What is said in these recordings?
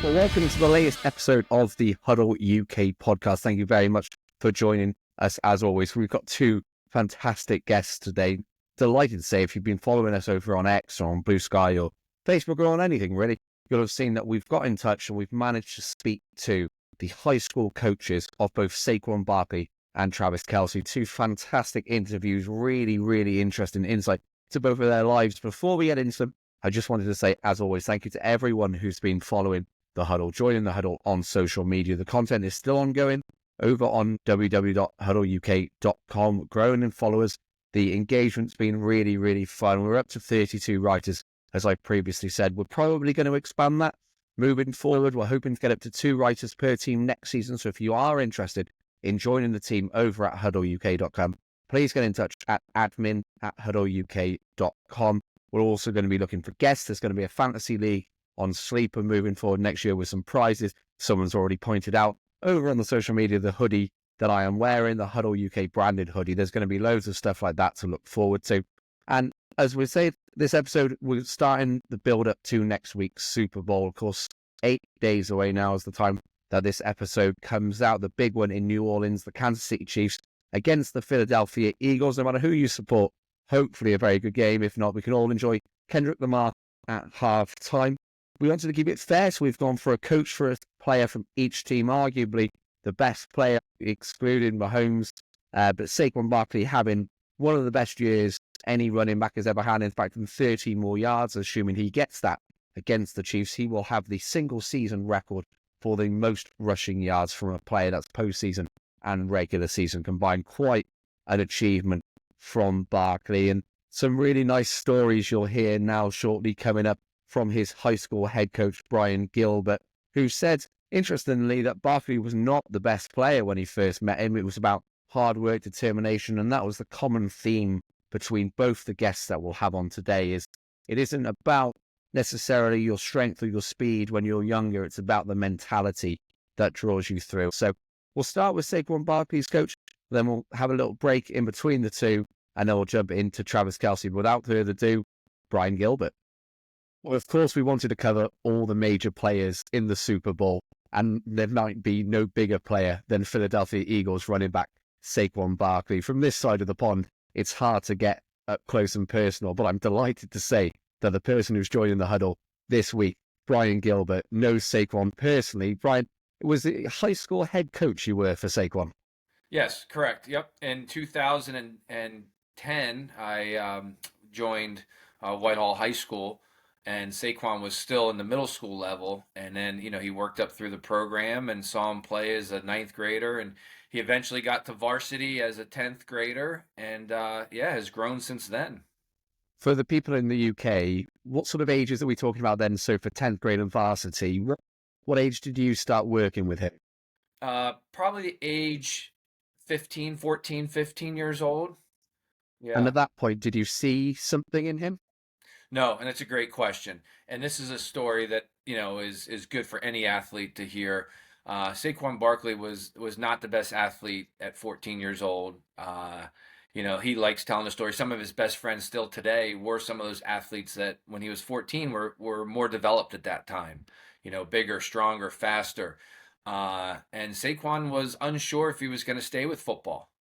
Well, welcome to the latest episode of the Huddle UK podcast. Thank you very much for joining us. As always, we've got two fantastic guests today. Delighted to say, if you've been following us over on X or on Blue Sky or Facebook or on anything really, you'll have seen that we've got in touch and we've managed to speak to the high school coaches of both Saquon Barkley and Travis Kelce. Two fantastic interviews, really, really interesting insight to both of their lives. Before we get into them, I just wanted to say, as always, thank you to everyone who's been following the Huddle, joining the Huddle on social media. The content is still ongoing over on www.huddleuk.com, growing in followers. The engagement's been really, really fun. We're up to 32 writers, as I previously said. We're probably going to expand that moving forward. We're hoping to get up to 2 writers per team next season. So if you are interested in joining the team over at HuddleUK.com, please get in touch at admin@HuddleUK.com. We're also going to be looking for guests. There's going to be a fantasy league on Sleeper moving forward next year with some prizes. Someone's already pointed out over on the social media the hoodie that I am wearing, the Huddle UK branded hoodie. There's going to be loads of stuff like that to look forward to. And as we say, this episode, we're starting the build up to next week's Super Bowl. Of course, 8 days away now is the time that this episode comes out. The big one in New Orleans, the Kansas City Chiefs against the Philadelphia Eagles. No matter who you support, hopefully a very good game. If not, we can all enjoy Kendrick Lamar at half time. We wanted to keep it fair, so we've gone for a coach for a player from each team, arguably the best player, excluding Mahomes, but Saquon Barkley having one of the best years any running back has ever had. In fact, in 30 more yards, assuming he gets that against the Chiefs, he will have the single season record for the most rushing yards from a player. That's postseason and regular season combined. Quite an achievement from Barkley, and some really nice stories you'll hear now shortly coming up from his high school head coach, Brian Gilbert, who said, interestingly, that Barkley was not the best player when he first met him. It was about hard work, determination, and that was the common theme between both the guests that we'll have on today. Is it isn't about necessarily your strength or your speed when you're younger. It's about the mentality that draws you through. So we'll start with Saquon Barkley's coach, then we'll have a little break in between the two, and then we'll jump into Travis Kelce. But without further ado, Brian Gilbert. Well, of course, we wanted to cover all the major players in the Super Bowl, and there might be no bigger player than Philadelphia Eagles running back Saquon Barkley. From this side of the pond, it's hard to get up close and personal, but I'm delighted to say that the person who's joining the Huddle this week, Brian Gilbert, knows Saquon personally. Brian, was the high school head coach you were for Saquon? Yes, correct. Yep. In 2010, I joined Whitehall High School, and Saquon was still in the middle school level. And then, he worked up through the program and saw him play as a 9th grader. And he eventually got to varsity as a 10th grader. And has grown since then. For the people in the UK, what sort of ages are we talking about then? So for 10th grade and varsity, what age did you start working with him? Probably age 14, 15 years old. Yeah. And at that point, did you see something in him? No, and it's a great question. And this is a story that, is good for any athlete to hear. Saquon Barkley was not the best athlete at 14 years old. He likes telling the story. Some of his best friends still today were some of those athletes that when he was 14 were more developed at that time. Bigger, stronger, faster. And Saquon was unsure if he was going to stay with football.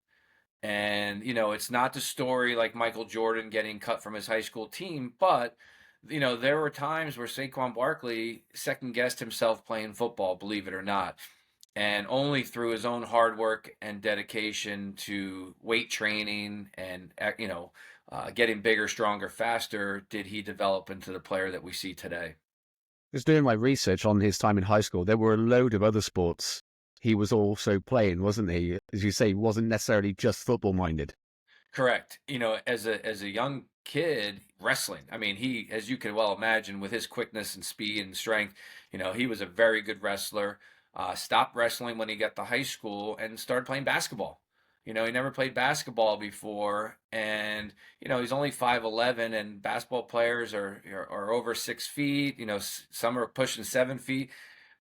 And, it's not the story like Michael Jordan getting cut from his high school team, but, there were times where Saquon Barkley second-guessed himself playing football, believe it or not. And only through his own hard work and dedication to weight training and, getting bigger, stronger, faster, did he develop into the player that we see today. Just doing my research on his time in high school, there were a load of other sports he was also playing, wasn't he? As you say, he wasn't necessarily just football minded. Correct. As a young kid, wrestling. I mean, he, as you can well imagine, with his quickness and speed and strength, he was a very good wrestler. Stopped wrestling when he got to high school and started playing basketball. He never played basketball before, and he's only 5'11", and basketball players are over 6 feet. Some are pushing 7 feet.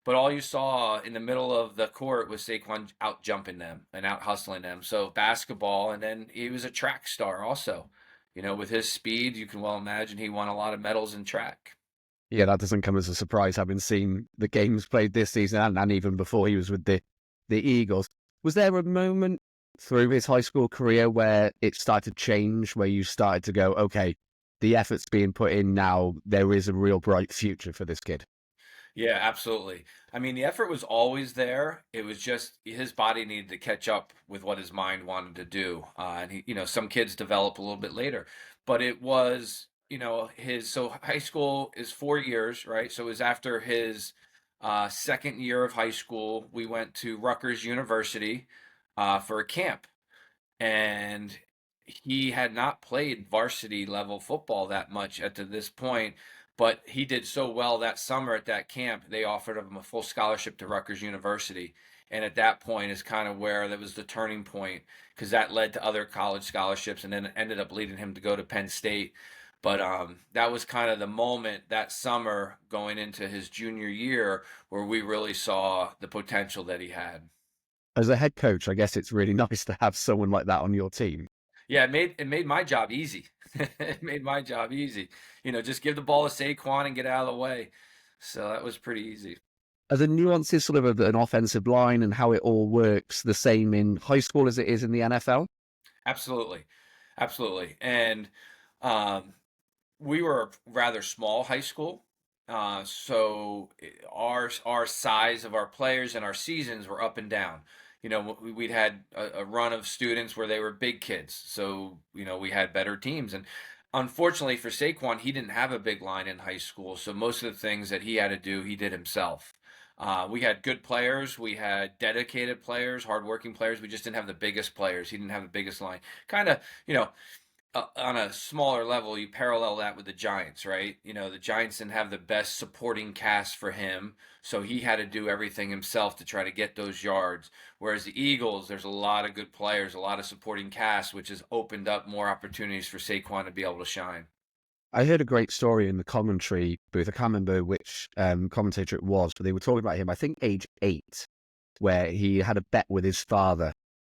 But all you saw in the middle of the court was Saquon out jumping them and out hustling them. So basketball, and then he was a track star also. With his speed, you can well imagine he won a lot of medals in track. Yeah, that doesn't come as a surprise, having seen the games played this season and even before he was with the Eagles. Was there a moment through his high school career where it started to change, where you started to go, okay, the effort's being put in now, there is a real bright future for this kid? Yeah, absolutely. I mean, the effort was always there. It was just his body needed to catch up with what his mind wanted to do. And some kids develop a little bit later, but it was, so high school is 4 years, right? So it was after his second year of high school, we went to Rutgers University for a camp, and he had not played varsity level football that much at to this point, but he did so well that summer at that camp, they offered him a full scholarship to Rutgers University. And at that point is kind of where that was the turning point, because that led to other college scholarships and then ended up leading him to go to Penn State. But that was kind of the moment that summer going into his junior year where we really saw the potential that he had. As a head coach, I guess it's really nice to have someone like that on your team. Yeah, it made my job easy. It made my job easy. Just give the ball to Saquon and get out of the way. So that was pretty easy. Are the nuances sort of an offensive line and how it all works the same in high school as it is in the NFL? Absolutely. Absolutely. And um, we were a rather small high school. So our size of our players and our seasons were up and down. We'd had a run of students where they were big kids, so we had better teams. And unfortunately for Saquon, he didn't have a big line in high school, so most of the things that he had to do, he did himself. We had good players, we had dedicated players, hardworking players. We just didn't have the biggest players. He didn't have the biggest line. Kind of, on a smaller level, you parallel that with the Giants, right? The Giants didn't have the best supporting cast for him, so he had to do everything himself to try to get those yards. Whereas the Eagles, there's a lot of good players, a lot of supporting cast, which has opened up more opportunities for Saquon to be able to shine. I heard a great story in the commentary booth. I can't remember which commentator it was, but they were talking about him, I think age 8, where he had a bet with his father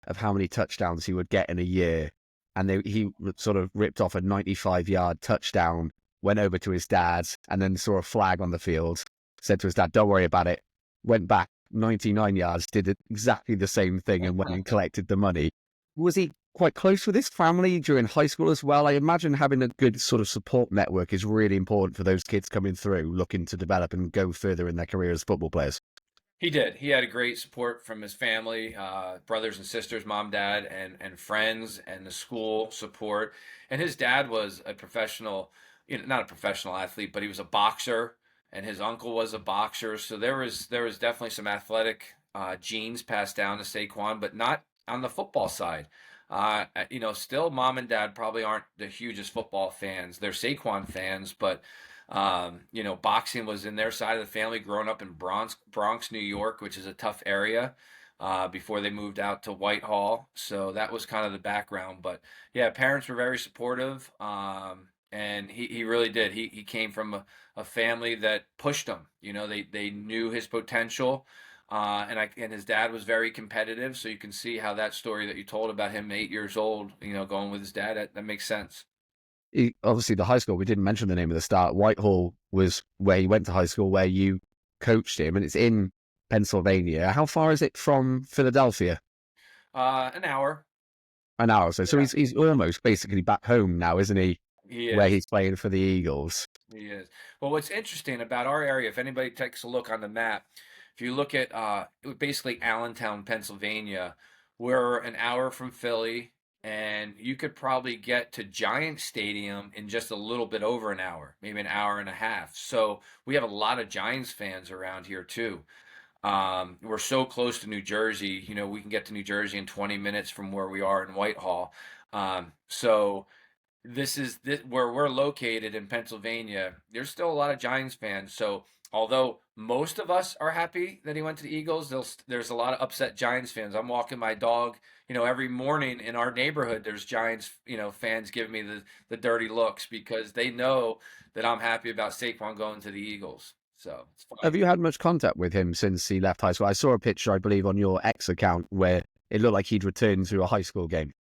of how many touchdowns he would get in a year. And he sort of ripped off a 95-yard touchdown, went over to his dad, and then saw a flag on the field, said to his dad, "Don't worry about it." Went back 99 yards, did exactly the same thing, and went and collected the money. Was he quite close with his family during high school as well? I imagine having a good sort of support network is really important for those kids coming through, looking to develop and go further in their career as football players. He did. He had a great support from his family, brothers and sisters, mom, dad, and friends, and the school support. And his dad was a professional, not a professional athlete, but he was a boxer, and his uncle was a boxer. So there was definitely some athletic genes passed down to Saquon, but not on the football side. Still, mom and dad probably aren't the hugest football fans. They're Saquon fans, but boxing was in their side of the family growing up in Bronx, New York, which is a tough area, before they moved out to Whitehall. So that was kind of the background. But yeah, parents were very supportive. And he really did. He came from a family that pushed him. They knew his potential. And his dad was very competitive. So you can see how that story that you told about him 8 years old, going with his dad, that makes sense. Obviously, the high school, we didn't mention the name of the start. Whitehall was where he went to high school, where you coached him, and it's in Pennsylvania. How far is it from Philadelphia? An hour. An hour or so. So Yeah, he's almost basically back home now, isn't he? he Where is. he's playing for the Eagles. He is. Well, what's interesting about our area, if anybody takes a look on the map, if you look at basically Allentown, Pennsylvania, we're an hour from Philly, and you could probably get to Giant Stadium in just a little bit over an hour, maybe an hour and a half. So we have a lot of Giants fans around here too. We're so close to New Jersey. We can get to New Jersey in 20 minutes from where we are in Whitehall. So this where we're located in Pennsylvania. There's still a lot of Giants fans. So although most of us are happy that he went to the Eagles, there's a lot of upset Giants fans. I'm walking my dog, every morning in our neighborhood. There's Giants, fans giving me the dirty looks because they know that I'm happy about Saquon going to the Eagles. So it's Have fine. you had much contact with him since he left high school? I saw a picture, I believe, on your X account where it looked like he'd returned to a high school game.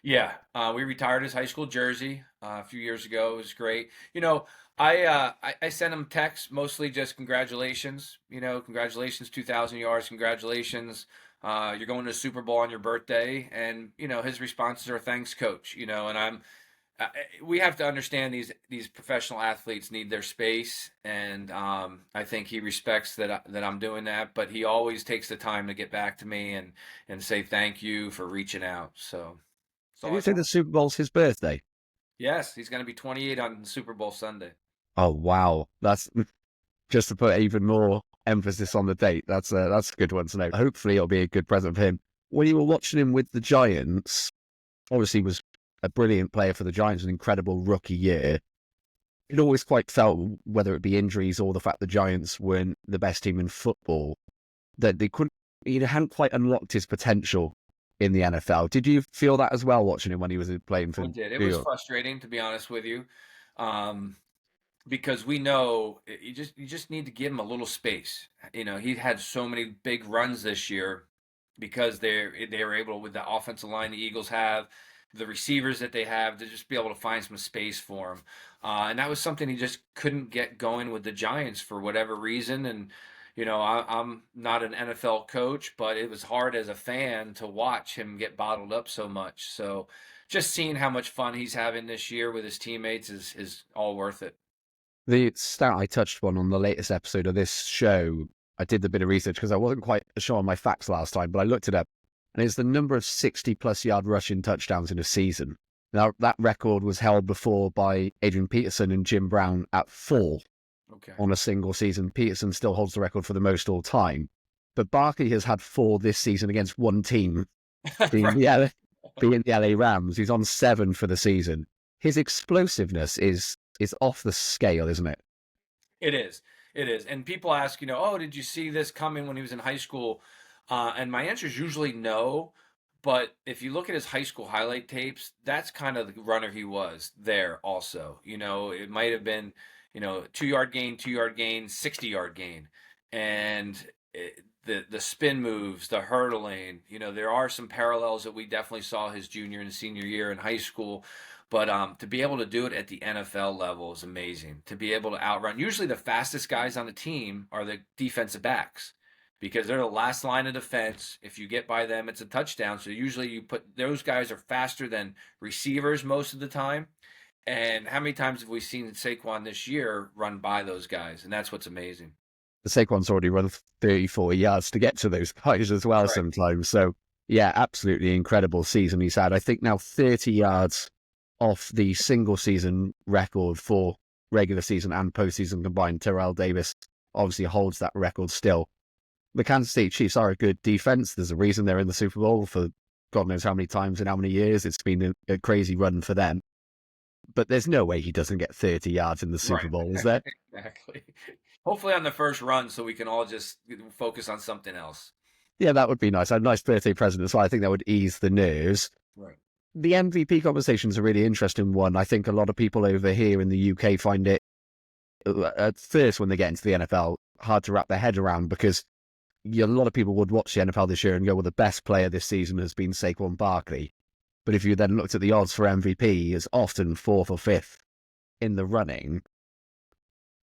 Yeah, we retired his high school jersey a few years ago. It was great. I sent him texts mostly just congratulations. Congratulations, 2,000 yards. Congratulations, you're going to the Super Bowl on your birthday. And his responses are thanks, coach. And we have to understand these professional athletes need their space, and I think he respects that I'm doing that. But he always takes the time to get back to me and say thank you for reaching out. So. That's Did all you I say got. the Super Bowl's his birthday? Yes, he's going to be 28 on Super Bowl Sunday. Oh wow, that's just to put even more emphasis on the date. That's a good one to know. Hopefully, it'll be a good present for him. When you were watching him with the Giants, obviously he was a brilliant player for the Giants, an incredible rookie year. It always quite felt, whether it be injuries or the fact the Giants weren't the best team in football, that they couldn't, he hadn't quite unlocked his potential in the NFL. Did you feel that as well watching him when he was playing for I did. It New was York? frustrating, to be honest with you, um, because we know you just need to give him a little space. He had so many big runs this year because they were able, with the offensive line the Eagles have, the receivers that they have, to just be able to find some space for him. And that was something he just couldn't get going with the Giants for whatever reason. And I'm not an NFL coach, but it was hard as a fan to watch him get bottled up so much. So just seeing how much fun he's having this year with his teammates is all worth it. The stat I touched on the latest episode of this show, I did a bit of research because I wasn't quite sure on my facts last time, but I looked it up, and it's the number of 60-plus yard rushing touchdowns in a season. Now, that record was held before by Adrian Peterson and Jim Brown at 4 Okay. on a single season. Peterson still holds the record for the most all time. But Barkley has had 4 this season against one team, being Right. the LA Rams. He's on 7 for the season. His explosiveness is off the scale, isn't it? It is. It is. And people ask, oh, did you see this coming when he was in high school? And my answer is usually no. But if you look at his high school highlight tapes, that's kind of the runner he was there also. It might have been, 2 yard gain, 2 yard gain, 60 yard gain. And the spin moves, the hurdling, there are some parallels that we definitely saw his junior and senior year in high school. But to be able to do it at the NFL level is amazing. To be able to outrun, usually the fastest guys on the team are the defensive backs because they're the last line of defense. If you get by them, it's a touchdown. So usually you put those guys are faster than receivers most of the time. And how many times have we seen Saquon this year run by those guys? And that's what's amazing. Saquon's already run 30, 40 yards to get to those guys as well Right. sometimes. So, yeah, absolutely incredible season he's had. I think now 30 yards off the single season record for regular season and postseason combined. Terrell Davis obviously holds that record still. The Kansas City Chiefs are a good defense. There's a reason they're in the Super Bowl for God knows how many times in how many years. It's been a crazy run for them. But there's no way he doesn't get 30 yards in the Super Right. Bowl, is there? Exactly. Hopefully on the first run so we can all just focus on something else. Yeah, that would be nice. A nice birthday present as well. I think that would ease the nerves. Right. The MVP conversation is a really interesting one. I think a lot of people over here in the UK find it, at first when they get into the NFL, hard to wrap their head around because a lot of people would watch the NFL this year and go, well, the best player this season has been Saquon Barkley. But if you then looked at the odds for MVP, he is often 4th or 5th in the running.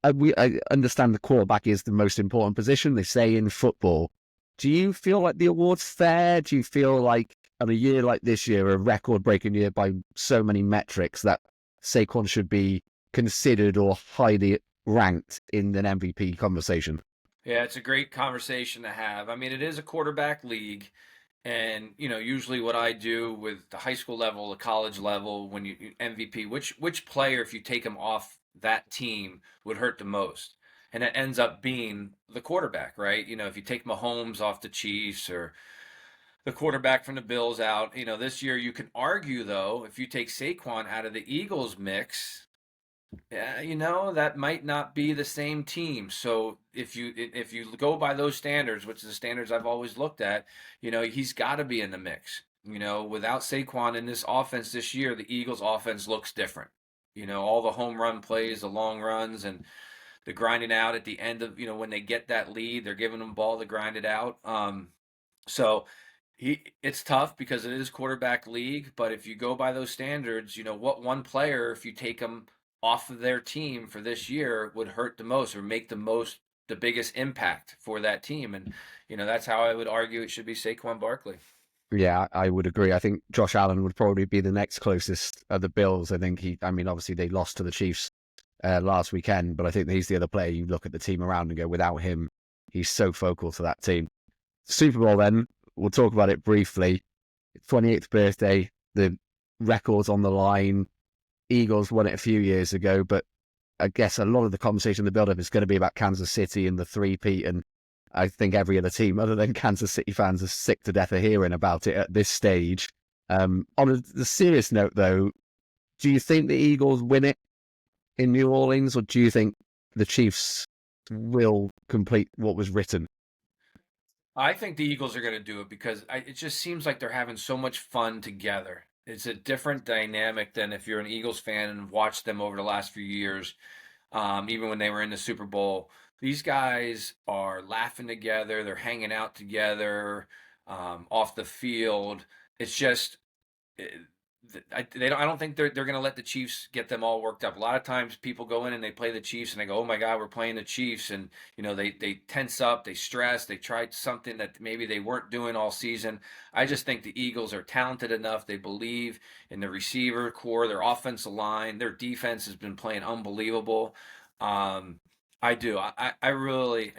I understand the quarterback is the most important position, they say in football. Do you feel like the award's fair? Do you feel like on a year like this year, a record-breaking year by so many metrics, that Saquon should be considered or highly ranked in an MVP conversation? Yeah, it's a great conversation to have. I mean, it is a quarterback league. And usually what I do with the high school level, the college level, when you MVP, which player, if you take him off that team, would hurt the most? And it ends up being the quarterback, right? If you take Mahomes off the Chiefs or the quarterback from the Bills out, this year you can argue though, if you take Saquon out of the Eagles mix, yeah, that might not be the same team. So if you go by those standards, which is the standards I've always looked at, he's got to be in the mix. Without Saquon in this offense this year, the Eagles' offense looks different. All the home run plays, the long runs, and the grinding out at the end of when they get that lead, they're giving them ball to grind it out. So It's tough because it is quarterback league, but if you go by those standards, what one player, if you take them off of their team for this year, would hurt the most or make the biggest impact for that team. And, that's how I would argue it should be Saquon Barkley. Yeah, I would agree. I think Josh Allen would probably be the next closest of the Bills. I think obviously they lost to the Chiefs last weekend, but I think he's the other player you look at the team around and go, without him, he's so focal to that team. Super Bowl then, we'll talk about it briefly. 28th birthday, the record's on the line. Eagles won it a few years ago, but I guess a lot of the conversation, the build-up is going to be about Kansas City and the three-peat, and I think every other team other than Kansas City fans are sick to death of hearing about it at this stage. On the serious note, though, do you think the Eagles win it in New Orleans, or do you think the Chiefs will complete what was written? I think the Eagles are going to do it because it just seems like they're having so much fun together. It's a different dynamic than if you're an Eagles fan and watched them over the last few years, even when they were in the Super Bowl. These guys are laughing together, they're hanging out together off the field. It's just I don't think they're going to let the Chiefs get them all worked up. A lot of times people go in and they play the Chiefs and they go, "Oh my God, we're playing the Chiefs," and they tense up, they stress, they tried something that maybe they weren't doing all season. I just think the Eagles are talented enough. They believe in the receiver core, their offensive line, their defense has been playing unbelievable. I do. I really,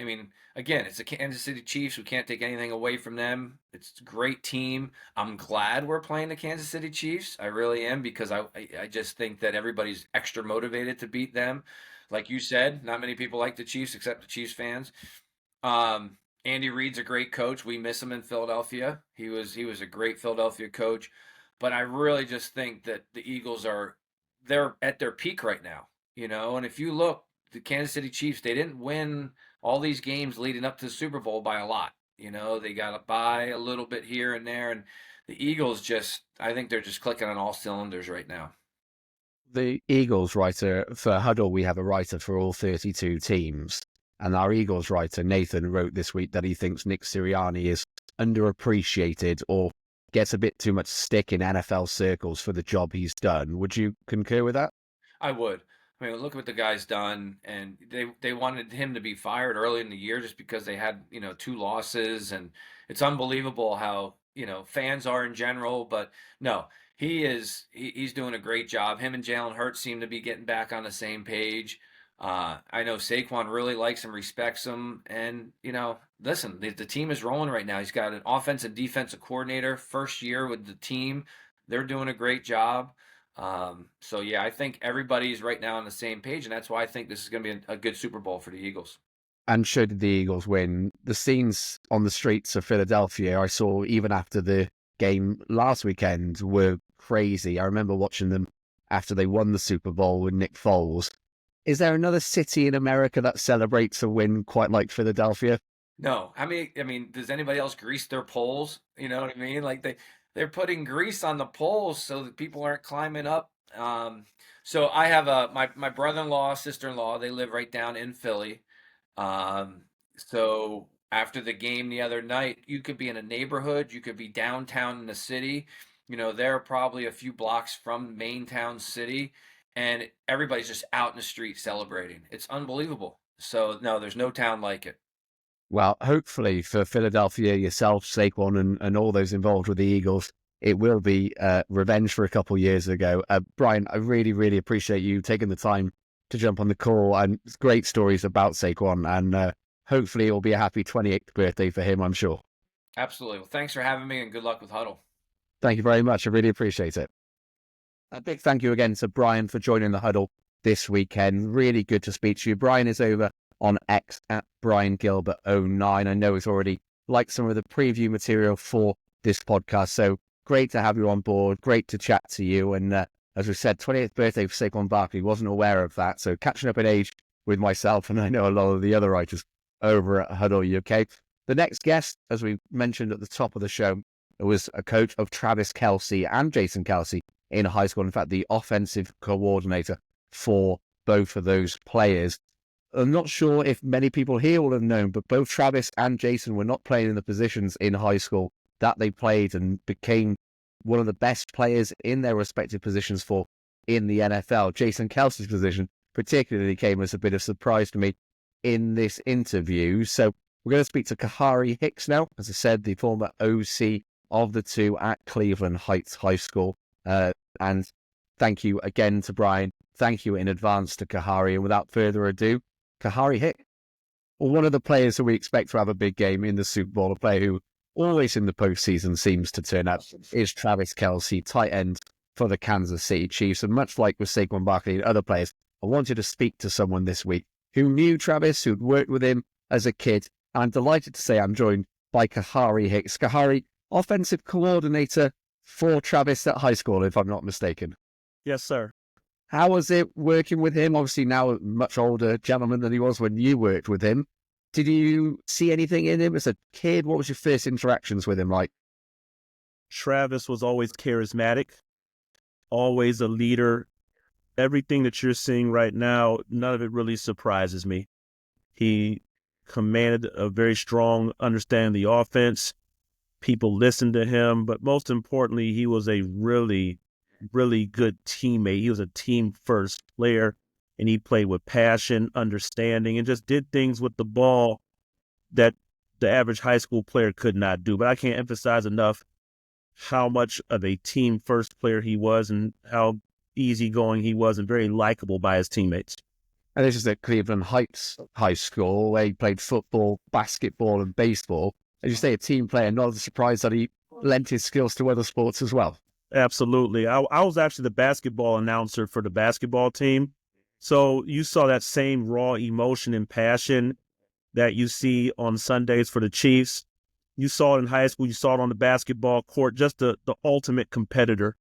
again, it's the Kansas City Chiefs. We can't take anything away from them. It's a great team. I'm glad we're playing the Kansas City Chiefs. I really am because I just think that everybody's extra motivated to beat them. Like you said, not many people like the Chiefs except the Chiefs fans. Andy Reid's a great coach. We miss him in Philadelphia. He was a great Philadelphia coach, but I really just think that the Eagles they're at their peak right now. And if you look, the Kansas City Chiefs, they didn't win all these games leading up to the Super Bowl by a lot. They got to buy a little bit here and there, and the Eagles I think they're just clicking on all cylinders right now. The Eagles writer for Huddle, we have a writer for all 32 teams. And our Eagles writer, Nathan, wrote this week that he thinks Nick Sirianni is underappreciated or gets a bit too much stick in NFL circles for the job he's done. Would you concur with that? I would. Look at what the guy's done, and they wanted him to be fired early in the year just because they had two losses, and it's unbelievable how fans are in general. But no, he's doing a great job. Him and Jalen Hurts seem to be getting back on the same page. I know Saquon really likes him, respects him, and listen, the team is rolling right now. He's got an offensive defensive coordinator, first year with the team. They're doing a great job. So yeah, I think everybody's right now on the same page, and that's why I think this is going to be a good Super Bowl for the Eagles. And should the Eagles win, the scenes on the streets of Philadelphia, I saw even after the game last weekend, were crazy. I remember watching them after they won the Super Bowl with Nick Foles. Is there another city in America that celebrates a win quite like Philadelphia? No, does anybody else grease their poles? You know what I mean? Like they're putting grease on the poles so that people aren't climbing up. So I have my brother-in-law, sister-in-law. They live right down in Philly. So after the game the other night, you could be in a neighborhood, you could be downtown in the city. They're probably a few blocks from main town city, and everybody's just out in the street celebrating. It's unbelievable. So no, there's no town like it. Well, hopefully for Philadelphia, yourself, Saquon, and all those involved with the Eagles, it will be revenge for a couple of years ago. Brian, I really, really appreciate you taking the time to jump on the call, and it's great stories about Saquon, and hopefully it will be a happy 28th birthday for him, I'm sure. Absolutely. Well, thanks for having me, and good luck with Huddle. Thank you very much. I really appreciate it. A big thank you again to Brian for joining the Huddle this weekend. Really good to speak to you. Brian is over on X at Brian Gilbert09. I know he's already liked some of the preview material for this podcast. So great to have you on board. Great to chat to you. And as we said, 28th birthday for Saquon Barkley. Wasn't aware of that. So catching up in age with myself, and I know a lot of the other writers over at HuddleUK. The next guest, as we mentioned at the top of the show, was a coach of Travis Kelce and Jason Kelce in high school. In fact, the offensive coordinator for both of those players. I'm not sure if many people here will have known, but both Travis and Jason were not playing in the positions in high school that they played and became one of the best players in their respective positions for in the NFL. Jason Kelce's position particularly came as a bit of surprise to me in this interview. So we're going to speak to Kahari Hicks now, as I said, the former OC of the two at Cleveland Heights High School. And thank you again to Brian. Thank you in advance to Kahari. And without further ado, Kahari Hicks, one of the players who we expect to have a big game in the Super Bowl, a player who always in the postseason seems to turn up, is Travis Kelce, tight end for the Kansas City Chiefs. And much like with Saquon Barkley and other players, I wanted to speak to someone this week who knew Travis, who'd worked with him as a kid. And I'm delighted to say I'm joined by Kahari Hicks. Kahari, offensive coordinator for Travis at high school, if I'm not mistaken. Yes, sir. How was it working with him? Obviously now a much older gentleman than he was when you worked with him. Did you see anything in him as a kid? What was your first interactions with him like? Travis was always charismatic, always a leader. Everything that you're seeing right now, none of it really surprises me. He commanded a very strong understanding of the offense. People listened to him, but most importantly, he was a really, really good teammate. He was a team-first player, and he played with passion, understanding, and just did things with the ball that the average high school player could not do. But I can't emphasize enough how much of a team-first player he was and how easygoing he was and very likable by his teammates. And this is at Cleveland Heights High School, where he played football, basketball, and baseball. As you say, a team player, not a surprise that he lent his skills to other sports as well. Absolutely. I was actually the basketball announcer for the basketball team. So you saw that same raw emotion and passion that you see on Sundays for the Chiefs. You saw it in high school. You saw it on the basketball court, just the ultimate competitor.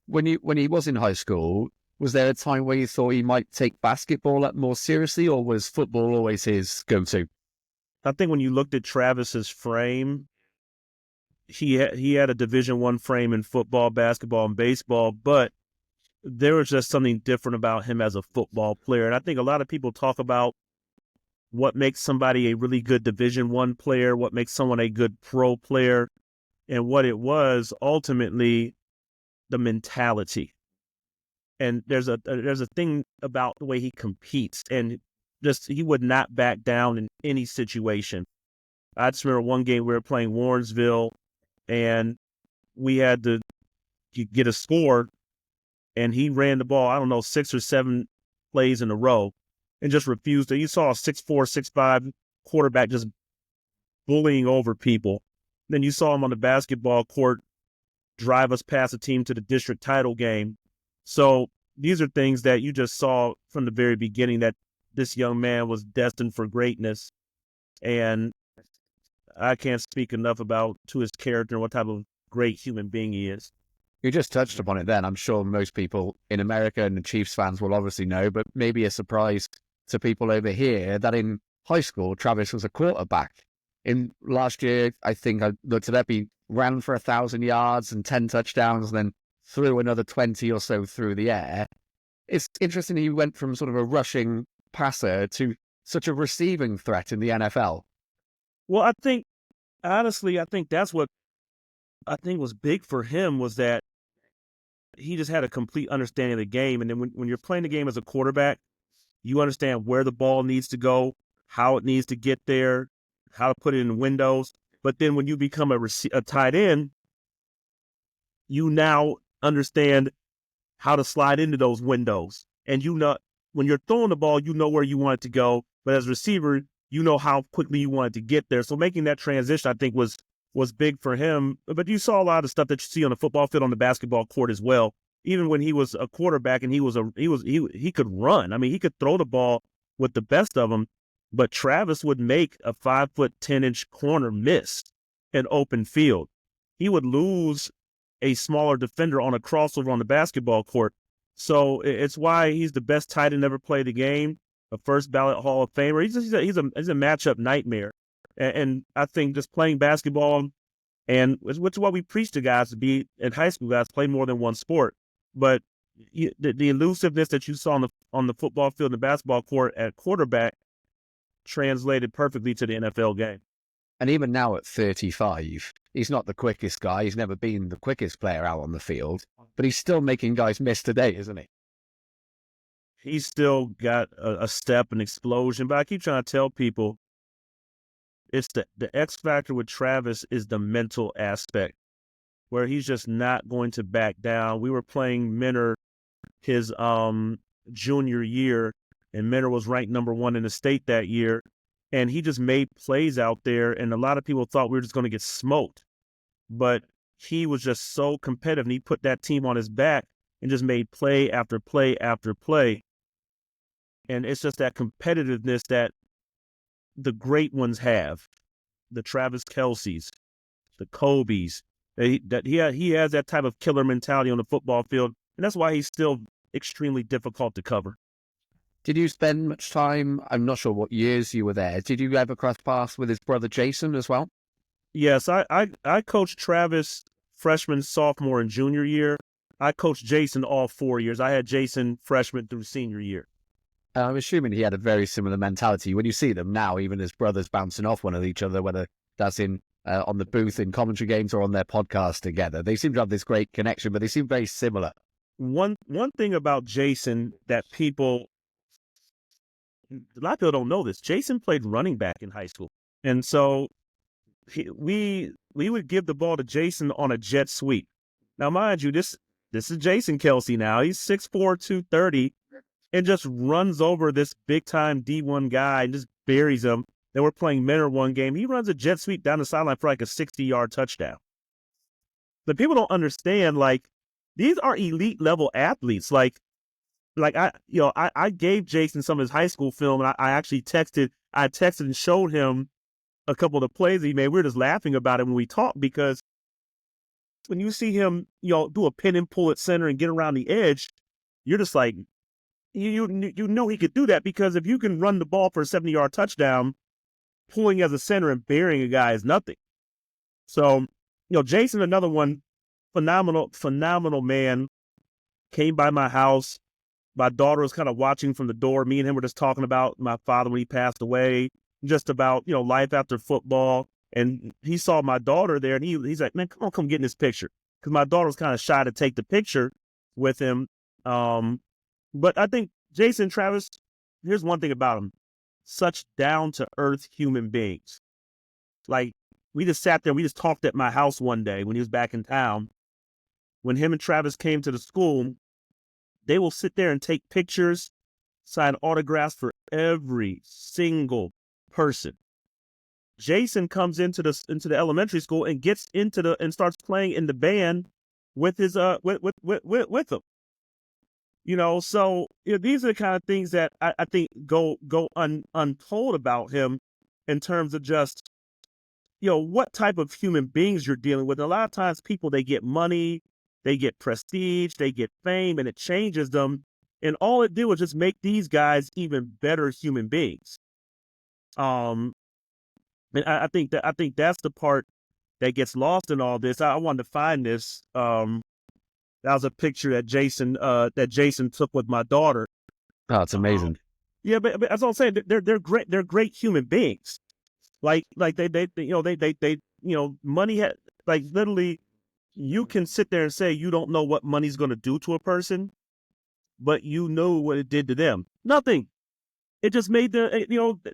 When he was in high school, was there a time where you thought he might take basketball up more seriously, or was football always his go-to? I think when you looked at Travis's frame, he had a Division I frame in football, basketball, and baseball, but there was just something different about him as a football player. And I think a lot of people talk about what makes somebody a really good Division I player, what makes someone a good pro player, and what it was ultimately the mentality. And there's a thing about the way he competes, and just he would not back down in any situation. I just remember one game we were playing Warrensville, and we had to get a score, and he ran the ball, I don't know, 6 or 7 plays in a row and just refused to. You saw a 6'4", 6'5" quarterback just bullying over people. Then you saw him on the basketball court drive us past a team to the district title game. So these are things that you just saw from the very beginning, that this young man was destined for greatness. And I can't speak enough about to his character and what type of great human being he is. You just touched upon it then. I'm sure most people in America and the Chiefs fans will obviously know, but maybe a surprise to people over here that in high school, Travis was a quarterback. In last year, I think I looked it up, he ran for 1,000 yards and 10 touchdowns, and then threw another 20 or so through the air. It's interesting he went from sort of a rushing passer to such a receiving threat in the NFL. Well, honestly, I think that's what I think was big for him, was that he just had a complete understanding of the game. And then when you're playing the game as a quarterback, you understand where the ball needs to go, how it needs to get there, how to put it in windows. But then when you become a tight end, you now understand how to slide into those windows. And when you're throwing the ball, you know where you want it to go. But as a receiver, you know how quickly you want it to get there. So making that transition, I think, was big for him. But you saw a lot of stuff that you see on the football field, on the basketball court as well. Even when he was a quarterback and he could run. I mean, he could throw the ball with the best of them. But Travis would make a 5'10" corner miss in open field. He would lose a smaller defender on a crossover on the basketball court. So it's why he's the best tight end ever played the game, a first ballot Hall of Famer. He's a matchup nightmare. And I think just playing basketball, and which is what we preach to guys to be in high school, guys play more than one sport. But the elusiveness that you saw on the football field and the basketball court at quarterback translated perfectly to the NFL game. And even now at 35, he's not the quickest guy. He's never been the quickest player out on the field, but he's still making guys miss today, isn't he? He's still got a step, an explosion. But I keep trying to tell people, it's the X factor with Travis is the mental aspect, where he's just not going to back down. We were playing Minner his junior year, and Minner was ranked number 1 in the state that year, and he just made plays out there, and a lot of people thought we were just going to get smoked. But he was just so competitive, and he put that team on his back and just made play after play after play. And it's just that competitiveness that the great ones have, the Travis Kelces, the Kobe's, he has that type of killer mentality on the football field, and that's why he's still extremely difficult to cover. Did you spend much time? I'm not sure what years you were there. Did you ever cross paths with his brother Jason as well? Yes, I coached Travis freshman, sophomore, and junior year. I coached Jason all 4 years. I had Jason freshman through senior year. I'm assuming he had a very similar mentality. When you see them now, even as brothers bouncing off one of each other, whether that's in on the booth in commentary games or on their podcast together, they seem to have this great connection, but they seem very similar. One thing about Jason that a lot of people don't know this. Jason played running back in high school, and so we would give the ball to Jason on a jet sweep. Now, mind you, this is Jason Kelce now. He's 6'4", 230, and just runs over this big-time D1 guy and just buries him. Then we're playing Minner one game. He runs a jet sweep down the sideline for like a 60-yard touchdown. But people don't understand, like, these are elite-level athletes. Like I gave Jason some of his high school film, and I texted and showed him a couple of the plays he made. We were just laughing about it when we talked, because when you see him, do a pin and pull at center and get around the edge, you're just like, you know he could do that, because if you can run the ball for a 70-yard touchdown, pulling as a center and burying a guy is nothing. So, Jason, another one, phenomenal man, came by my house. My daughter was kind of watching from the door. Me and him were just talking about my father when he passed away, just about, life after football. And he saw my daughter there, and he's like, man, come get in this picture. Because my daughter was kind of shy to take the picture with him. But I think Jason, Travis, here's one thing about him. Such down-to-earth human beings. Like, we just sat there, we just talked at my house one day when he was back in town. When him and Travis came to the school, they will sit there and take pictures, sign autographs for every single person. Jason comes into the elementary school and gets and starts playing in the band with his with them. So these are the kind of things that I think go untold about him, in terms of just what type of human beings you're dealing with. And a lot of times people, they get money, they get prestige, they get fame, and it changes them. And all it did was just make these guys even better human beings. And I think that's the part that gets lost in all this. I wanted to find this. That was a picture that Jason took with my daughter. Oh, it's amazing. Yeah, but as I'm saying, they're great. They're great human beings. Like they money like literally, you can sit there and say you don't know what money's going to do to a person, but you know what it did to them. Nothing. It just made them,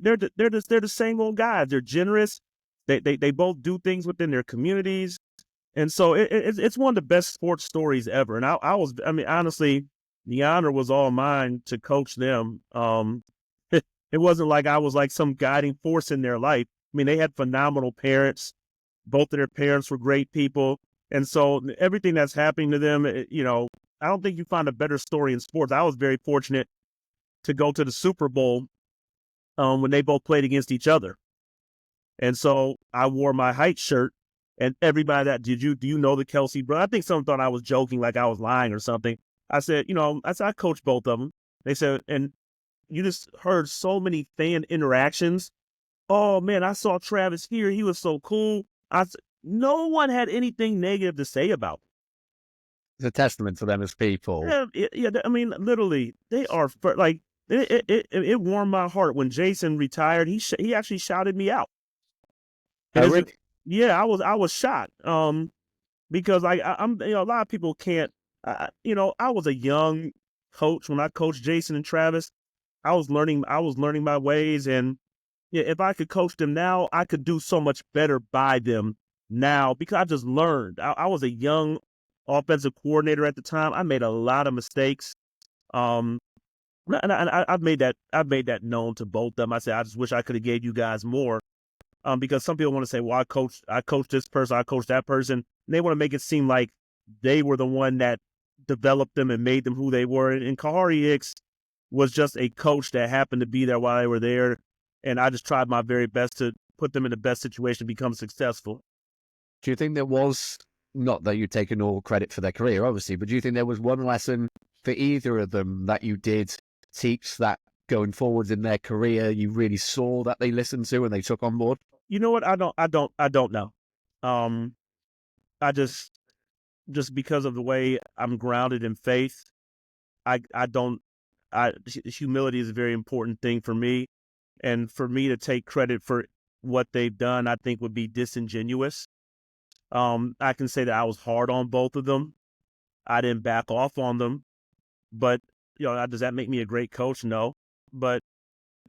they're the same old guys. They're generous. They both do things within their communities. And so it's one of the best sports stories ever. And honestly, the honor was all mine to coach them. It wasn't like I was like some guiding force in their life. I mean, they had phenomenal parents. Both of their parents were great people. And so everything that's happening to them, I don't think you find a better story in sports. I was very fortunate to go to the Super Bowl when they both played against each other. And so I wore my height shirt, and everybody do you know the Kelce brother? I think someone thought I was joking, like I was lying or something. I said, I coached both of them. They said, and you just heard so many fan interactions. Oh man, I saw Travis here. He was so cool. No one had anything negative to say about him. It's a testament to them as people. Yeah. I mean, literally, they are like, it warmed my heart when Jason retired. He actually shouted me out. And Oh, really? yeah, I was shocked. Because I'm a lot of people can't. I was a young coach when I coached Jason and Travis. I was learning my ways, and yeah, if I could coach them now, I could do so much better by them now because I just learned. I was a young offensive coordinator at the time. I made a lot of mistakes. Um, I've made that known to both of them. I said, I just wish I could have gave you guys more. Because some people want to say, well, I coached this person, I coached that person. And they want to make it seem like they were the one that developed them and made them who they were. And Kahari Hicks was just a coach that happened to be there while they were there. And I just tried my very best to put them in the best situation to become successful. Do you think there was, not that you've taken all credit for their career, obviously, but do you think there was one lesson for either of them that you did teach that going forwards in their career, you really saw that they listened to and they took on board? You know what? I don't know. I just because of the way I'm grounded in faith, I don't. Humility is a very important thing for me, and for me to take credit for what they've done, I think would be disingenuous. I can say that I was hard on both of them. I didn't back off on them, but does that make me a great coach? No, but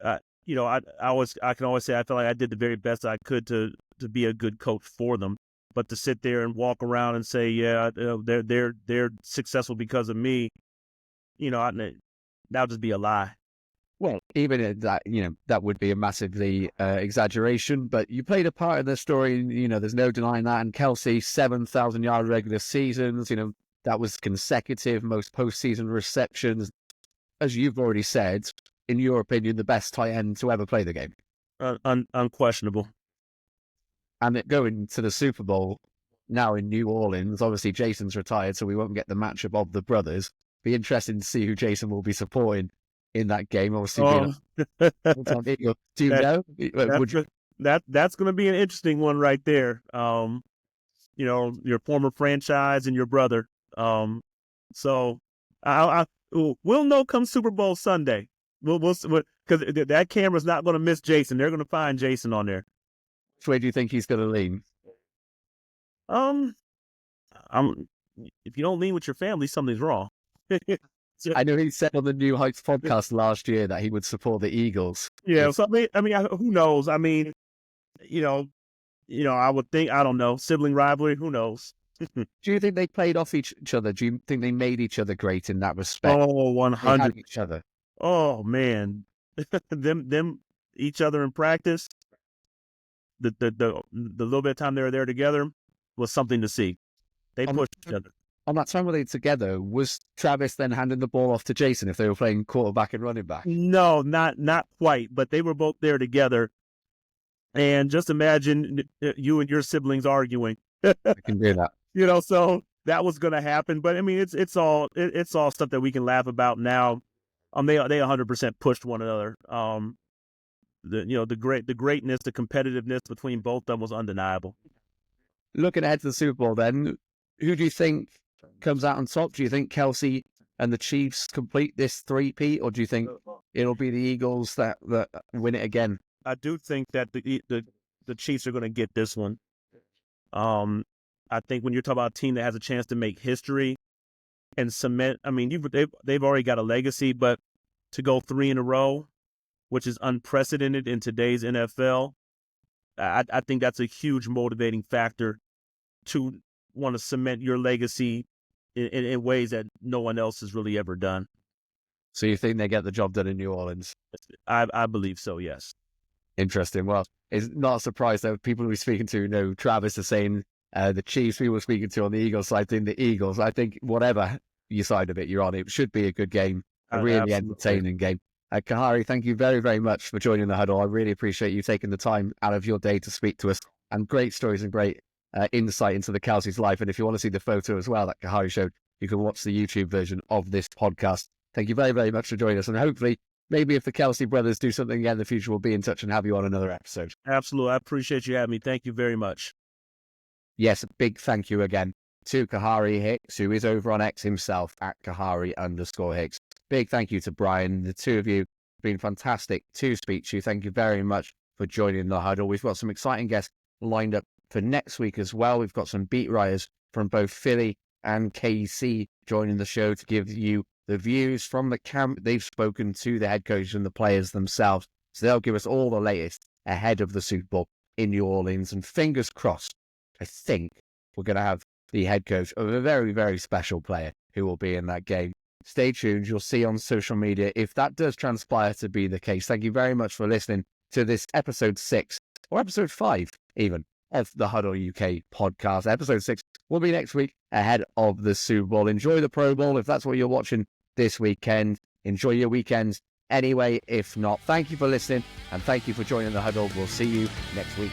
I can always say I feel like I did the very best I could to be a good coach for them. But to sit there and walk around and say, yeah, they're successful because of me, that would just be a lie. Well, even at that, that would be a massively exaggeration, but you played a part in the story. There's no denying that. And Kelce, 7,000-yard regular seasons, that was consecutive, most postseason receptions. As you've already said, in your opinion, the best tight end to ever play the game. Unquestionable. And going to the Super Bowl now in New Orleans, obviously Jason's retired, so we won't get the matchup of the brothers. Be interesting to see who Jason will be supporting in that game. Obviously, do you know? That's going to be an interesting one right there. Your former franchise and your brother. So we'll know come Super Bowl Sunday. We'll because that camera's not going to miss Jason. They're going to find Jason on there. Which way do you think he's going to lean? If you don't lean with your family, something's wrong. I know he said on the New Heights podcast last year that he would support the Eagles. Yeah, so who knows? I mean, I would think, I don't know, sibling rivalry, who knows? Do you think they played off each other? Do you think they made each other great in that respect? Oh, 100. Each other. Oh man, them each other in practice. The little bit of time they were there together was something to see. They pushed each other. On that time when they were together, was Travis then handing the ball off to Jason if they were playing quarterback and running back? No, not quite, but they were both there together. And just imagine you and your siblings arguing. I can do that. So that was going to happen. But I mean, it's all stuff that we can laugh about now. They 100% pushed one another. The greatness, the competitiveness between both of them was undeniable. Looking ahead to the Super Bowl, then, who do you think comes out on top? Do you think Kelce and the Chiefs complete this three-peat, or do you think it'll be the Eagles that win it again? I do think that the Chiefs are going to get this one. I think when you're talking about a team that has a chance to make history and cement, I mean, they've already got a legacy, but to go 3 in a row, which is unprecedented in today's NFL, I think that's a huge motivating factor to want to cement your legacy in ways that no one else has really ever done. So you think they get the job done in New Orleans? I believe so, yes. Interesting. Well, it's not a surprise that people we're speaking to know Travis is saying the Chiefs. People we're speaking to on the Eagles side think the Eagles. I think whatever you side of it you're on, it should be a good game, a really entertaining game. Kahari, thank you very, very much for joining the huddle. I really appreciate you taking the time out of your day to speak to us, and great stories and great insight into the Kelce's life. And if you want to see the photo as well that Kahari showed, you can watch the YouTube version of this podcast. Thank you very, very much for joining us. And hopefully, maybe if the Kelce brothers do something again in the future, we'll be in touch and have you on another episode. Absolutely. I appreciate you having me. Thank you very much. Yes, a big thank you again to Kahari Hicks, who is over on X himself at Kahari_Hicks. Big thank you to Brian. The two of you have been fantastic to speak to. Thank you very much for joining the huddle. We've got some exciting guests lined up for next week as well. We've got some beat writers from both Philly and KC joining the show to give you the views from the camp. They've spoken to the head coach and the players themselves, so they'll give us all the latest ahead of the Super Bowl in New Orleans. And fingers crossed, I think we're going to have the head coach of a very, very special player who will be in that game. Stay tuned. You'll see on social media if that does transpire to be the case. Thank you very much for listening to this episode 6 or episode 5 even of the Huddle UK podcast. Episode 6 will be next week ahead of the Super Bowl. Enjoy the Pro Bowl if that's what you're watching this weekend. Enjoy your weekends anyway. If not, thank you for listening and thank you for joining the Huddle. We'll see you next week.